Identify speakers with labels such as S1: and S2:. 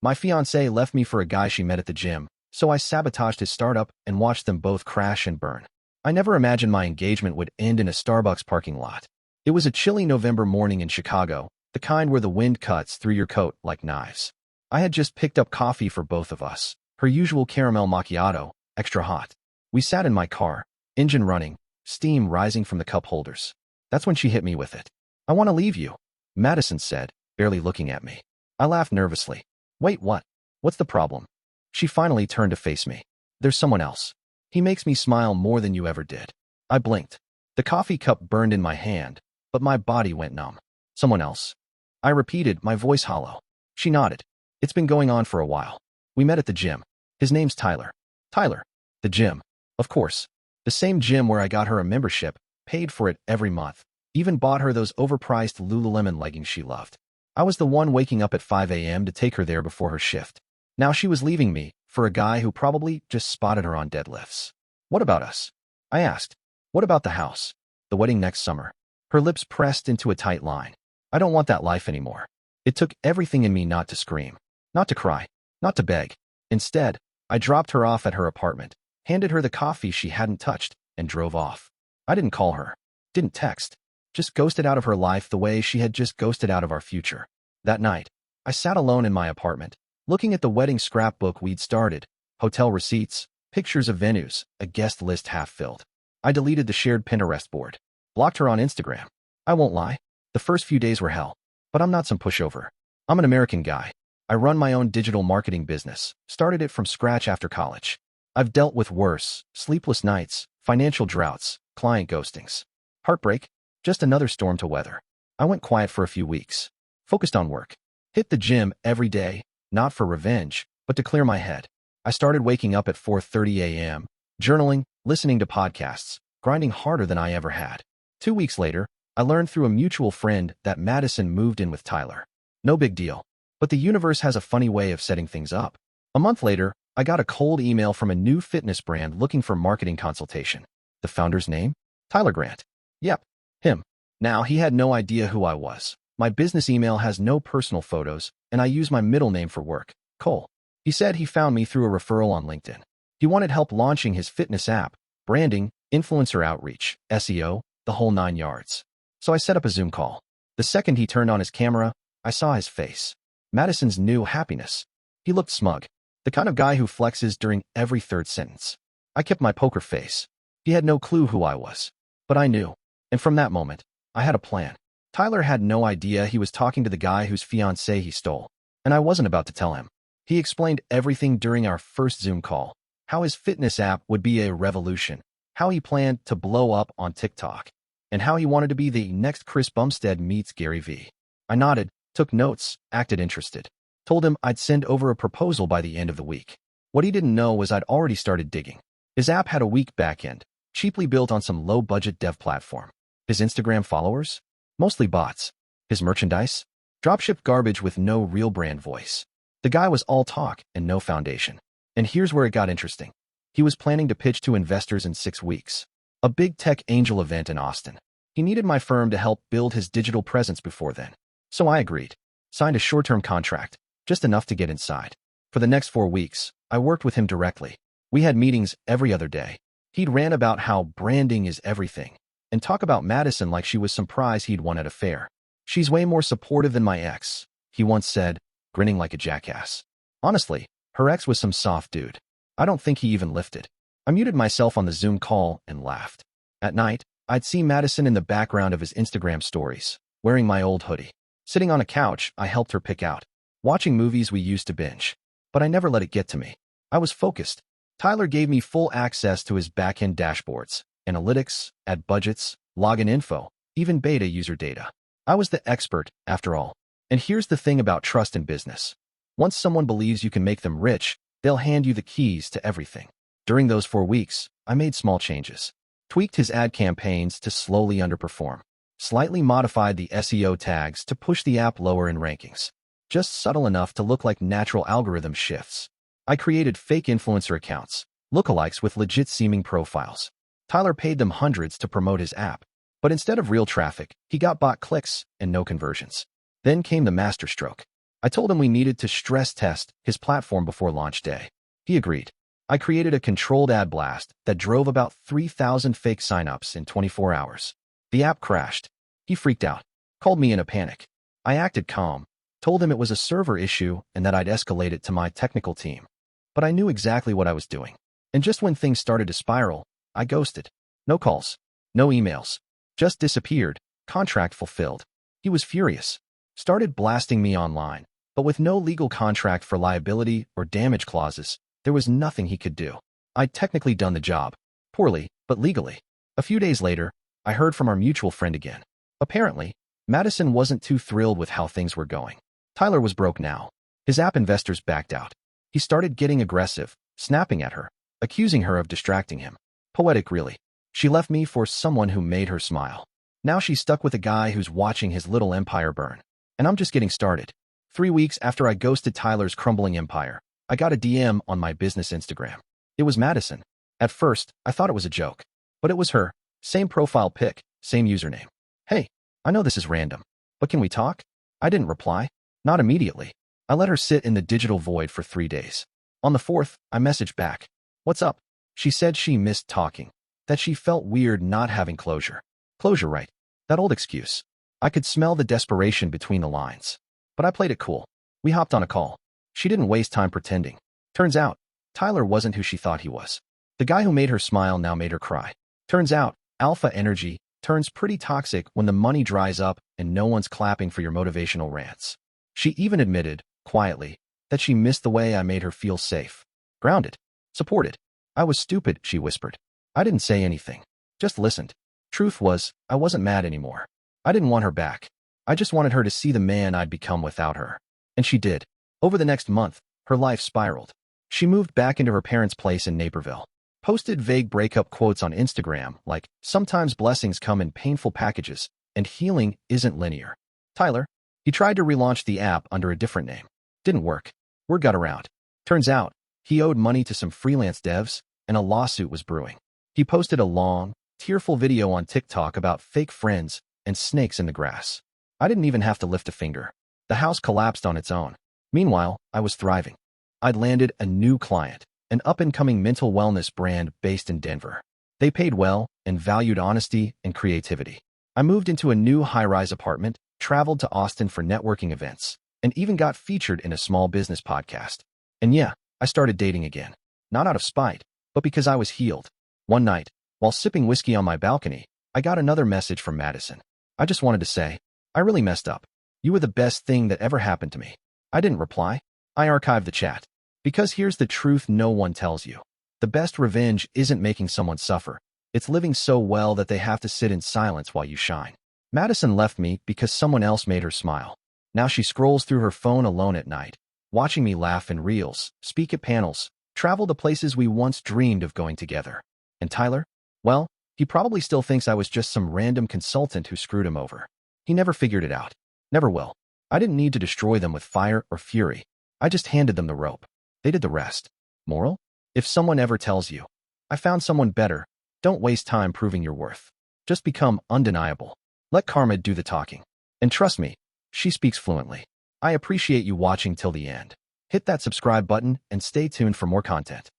S1: My fiancée left me for a guy she met at the gym, so I sabotaged his startup and watched them both crash and burn. I never imagined my engagement would end in a Starbucks parking lot. It was a chilly November morning in Chicago, the kind where the wind cuts through your coat like knives. I had just picked up coffee for both of us, her usual caramel macchiato, extra hot. We sat in my car, engine running, steam rising from the cup holders. That's when she hit me with it. "I want to leave you," Madison said, barely looking at me. I laughed nervously. "Wait, what? What's the problem?" She finally turned to face me. "There's someone else. He makes me smile more than you ever did." I blinked. The coffee cup burned in my hand, but my body went numb. "Someone else?" I repeated, my voice hollow. She nodded. "It's been going on for a while. We met at the gym. His name's Tyler." "Tyler?" "The gym. Of course. The same gym where I got her a membership, paid for it every month, even bought her those overpriced Lululemon leggings she loved. I was the one waking up at 5 a.m. to take her there before her shift. Now she was leaving me for a guy who probably just spotted her on deadlifts. "What about us?" I asked. "What about the house? The wedding next summer?" Her lips pressed into a tight line. "I don't want that life anymore." It took everything in me not to scream, not to cry, not to beg. Instead, I dropped her off at her apartment, handed her the coffee she hadn't touched, and drove off. I didn't call her, didn't text, just ghosted out of her life the way she had just ghosted out of our future. That night, I sat alone in my apartment, looking at the wedding scrapbook we'd started, hotel receipts, pictures of venues, a guest list half filled. I deleted the shared Pinterest board, blocked her on Instagram. I won't lie, the first few days were hell, but I'm not some pushover. I'm an American guy. I run my own digital marketing business, started it from scratch after college. I've dealt with worse, sleepless nights, financial droughts, client ghostings. Heartbreak, just another storm to weather. I went quiet for a few weeks, focused on work. Hit the gym every day, not for revenge, but to clear my head. I started waking up at 4:30 a.m., journaling, listening to podcasts, grinding harder than I ever had. 2 weeks later, I learned through a mutual friend that Madison moved in with Tyler. No big deal. But the universe has a funny way of setting things up. A month later, I got a cold email from a new fitness brand looking for marketing consultation. The founder's name? Tyler Grant. Yep, him. Now, he had no idea who I was. My business email has no personal photos, and I use my middle name for work, Cole. He said he found me through a referral on LinkedIn. He wanted help launching his fitness app, branding, influencer outreach, SEO, the whole 9 yards. So I set up a Zoom call. The second he turned on his camera, I saw his face. Madison's new happiness. He looked smug, the kind of guy who flexes during every third sentence. I kept my poker face. He had no clue who I was. But I knew. And from that moment, I had a plan. Tyler had no idea he was talking to the guy whose fiancée he stole. And I wasn't about to tell him. He explained everything during our first Zoom call. How his fitness app would be a revolution. How he planned to blow up on TikTok. And how he wanted to be the next Chris Bumstead meets Gary Vee. I nodded, took notes, acted interested. Told him I'd send over a proposal by the end of the week. What he didn't know was I'd already started digging. His app had a weak backend, cheaply built on some low-budget dev platform. His Instagram followers? Mostly bots. His merchandise? Dropship garbage with no real brand voice. The guy was all talk and no foundation. And here's where it got interesting. He was planning to pitch to investors in 6 weeks. A big tech angel event in Austin. He needed my firm to help build his digital presence before then. So I agreed. Signed a short-term contract, just enough to get inside. For the next 4 weeks, I worked with him directly. We had meetings every other day. He'd rant about how branding is everything, and talk about Madison like she was some prize he'd won at a fair. "She's way more supportive than my ex," he once said, grinning like a jackass. Honestly, her ex was some soft dude. I don't think he even lifted. I muted myself on the Zoom call and laughed. At night, I'd see Madison in the background of his Instagram stories, wearing my old hoodie. Sitting on a couch, I helped her pick out. Watching movies we used to binge. But I never let it get to me. I was focused. Tyler gave me full access to his back-end dashboards, analytics, ad budgets, login info, even beta user data. I was the expert, after all. And here's the thing about trust in business. Once someone believes you can make them rich, they'll hand you the keys to everything. During those 4 weeks, I made small changes. Tweaked his ad campaigns to slowly underperform. Slightly modified the SEO tags to push the app lower in rankings. Just subtle enough to look like natural algorithm shifts. I created fake influencer accounts, lookalikes with legit-seeming profiles. Tyler paid them hundreds to promote his app. But instead of real traffic, he got bot clicks and no conversions. Then came the masterstroke. I told him we needed to stress test his platform before launch day. He agreed. I created a controlled ad blast that drove about 3,000 fake signups in 24 hours. The app crashed. He freaked out, called me in a panic. I acted calm, told him it was a server issue and that I'd escalate it to my technical team. But I knew exactly what I was doing. And just when things started to spiral, I ghosted. No calls, no emails, just disappeared, contract fulfilled. He was furious, started blasting me online, but with no legal contract for liability or damage clauses, there was nothing he could do. I'd technically done the job, poorly, but legally. A few days later, I heard from our mutual friend again. Apparently, Madison wasn't too thrilled with how things were going. Tyler was broke now. His app investors backed out. He started getting aggressive, snapping at her, accusing her of distracting him. Poetic, really. She left me for someone who made her smile. Now she's stuck with a guy who's watching his little empire burn. And I'm just getting started. 3 weeks after I ghosted Tyler's crumbling empire, I got a DM on my business Instagram. It was Madison. At first, I thought it was a joke. But it was her. Same profile pic, same username. Hey, I know this is random, but can we talk? I didn't reply. Not immediately. I let her sit in the digital void for 3 days. On the 4th, I messaged back. What's up? She said she missed talking, that she felt weird not having closure. Closure, right? That old excuse. I could smell the desperation between the lines. But I played it cool. We hopped on a call. She didn't waste time pretending. Turns out, Tyler wasn't who she thought he was. The guy who made her smile now made her cry. Turns out, alpha energy turns pretty toxic when the money dries up and no one's clapping for your motivational rants. She even admitted, quietly, that she missed the way I made her feel safe, grounded, supported. I was stupid, she whispered. I didn't say anything, just listened. Truth was, I wasn't mad anymore. I didn't want her back. I just wanted her to see the man I'd become without her. And she did. Over the next month, her life spiraled. She moved back into her parents' place in Naperville. Posted vague breakup quotes on Instagram like, sometimes blessings come in painful packages, and healing isn't linear. Tyler, he tried to relaunch the app under a different name. Didn't work. Word got around. Turns out, he owed money to some freelance devs, and a lawsuit was brewing. He posted a long, tearful video on TikTok about fake friends and snakes in the grass. I didn't even have to lift a finger. The house collapsed on its own. Meanwhile, I was thriving. I'd landed a new client, an up-and-coming mental wellness brand based in Denver. They paid well and valued honesty and creativity. I moved into a new high-rise apartment, traveled to Austin for networking events, and even got featured in a small business podcast. And yeah, I started dating again. Not out of spite, but because I was healed. One night, while sipping whiskey on my balcony, I got another message from Madison. I just wanted to say, I really messed up. You were the best thing that ever happened to me. I didn't reply. I archived the chat. Because here's the truth no one tells you. The best revenge isn't making someone suffer. It's living so well that they have to sit in silence while you shine. Madison left me because someone else made her smile. Now she scrolls through her phone alone at night, watching me laugh in reels, speak at panels, travel to places we once dreamed of going together. And Tyler? Well, he probably still thinks I was just some random consultant who screwed him over. He never figured it out. Never will. I didn't need to destroy them with fire or fury. I just handed them the rope. They did the rest. Moral? If someone ever tells you, I found someone better, don't waste time proving your worth. Just become undeniable. Let karma do the talking. And trust me, she speaks fluently. I appreciate you watching till the end. Hit that subscribe button and stay tuned for more content.